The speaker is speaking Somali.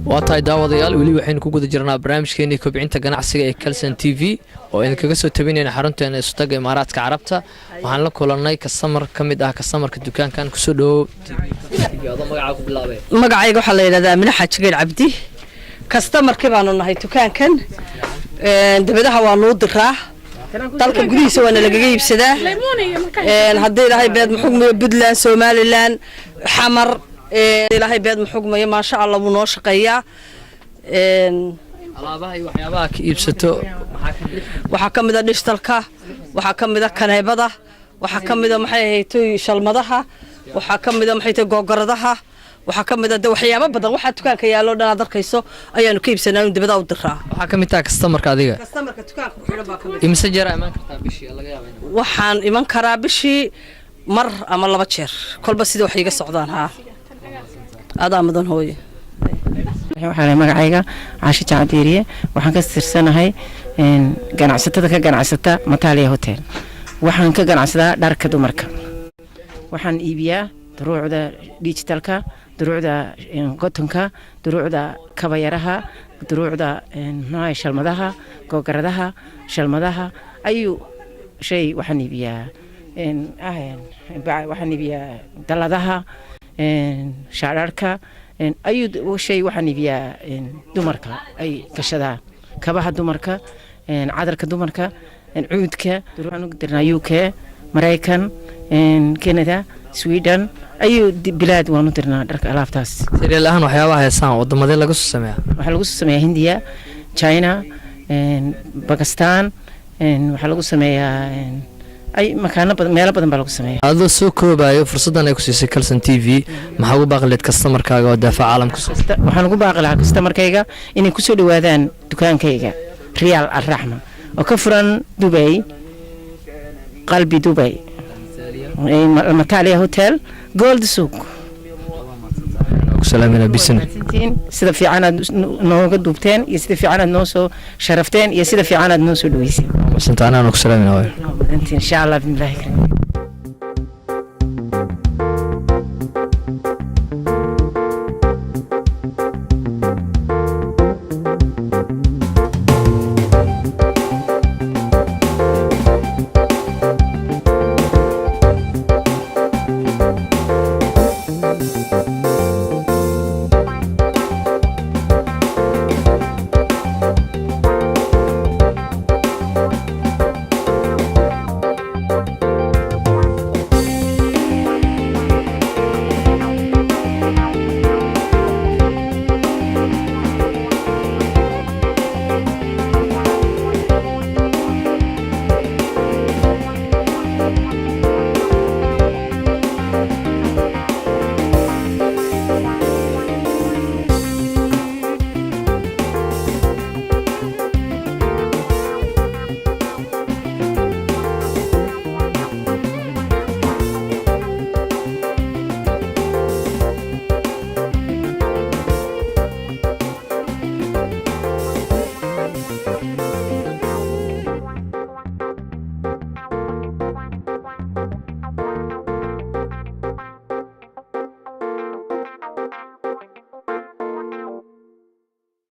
واتاي داوديال ولي waxaynu ku guda jirnaa barnaamijkeena kobcinta ganacsiga ee Kalsan TV oo idin kaga soo tabinayna xarunteena Istaga Imaaraadka Carabta waxaan la kulanay customer kamid ah customerka dukaankan ku soo dhaw TV adoo magaca ku bilaabay magacayga waxa la yiraahdaa Minax Xajgeed Cabdi customerka baanu nahay dukaankan dabadaha waa noo diraa dalka gudihiisa waa laga iibsadaa haddii ilaahay beed muxugmiyo Puntland Somaliland xamar ilaahay beed muxugmiyo ma sha Allah wuu noo shaqeeyaa alaabaha iyo waxyaabaha ka iibsato waxa kamid ah digitalka waxa kamid ah kaneebada waxa kamid ah maxay ahayd shalmadaha waxa kamid ah maxay tahay googoradaha waxa kamid ah waxyaabo badan waxa dukaanka yaalo dhan aad arkayso ayaanu ka iibsanaa dibada u diraa waxa kamid ah customerka adiga customerka dukaanka ku xiran baa kamid imse jeer iman kartaa bishii laga yaabaa waxaan iman karaa bishii mar ama laba jeer kolba sida wax iga socdaan ha adaa mudan hooyo waxaan magacayga Caasha Jacadeeriye waxaan ka tirsanahay ganacsatada ka ganacsata Matalia Hotel waxaan ka ganacsadaa dharka dumarka waxaan iibiyaa duruucda digitalka duruucda qotonka duruucda kabayaraha duruucda nooca shalmadaha googoradaha shalmadaha ayu shay waxaan iibiyaa waxaan iibiyaa daladaha shaararka ayu shay waxaan iibiyaa dumarka ay gashadaan kabaha dumarka cadarka dumarka cuudka waxaan u dirnaa UK Mareykan Canada Sweden ayu bilaad waan u dirnaa dharka alaabtaas sidee lahan waxyaabaha heesaan wadamada laga soo sameeyaa waxa lagu soo sameeyaa Hindiya China Pakistan waxa lagu sameeyaa ay makaano badan meel badan baa lagu sameeyaa adoo soo koobayo fursadan ay ku siisay Kalsan TV maxaa ugu baaqleed customerkaaga oo daafac caalamka waxaan ugu baaqi lahaa customerkayga inay ku soo dhawaadaan dukaankayga Real Al-Rahma oo ka furan Dubai qalbi Dubai Matalia Hotel Gold Souk salaamina bisan sida fiican aad nooga duubteen iyo sida fiican aad noo soo sharafteen iyo sida fiican aad noo soo dhaweysay santaana ku salaamina insha Allah billahi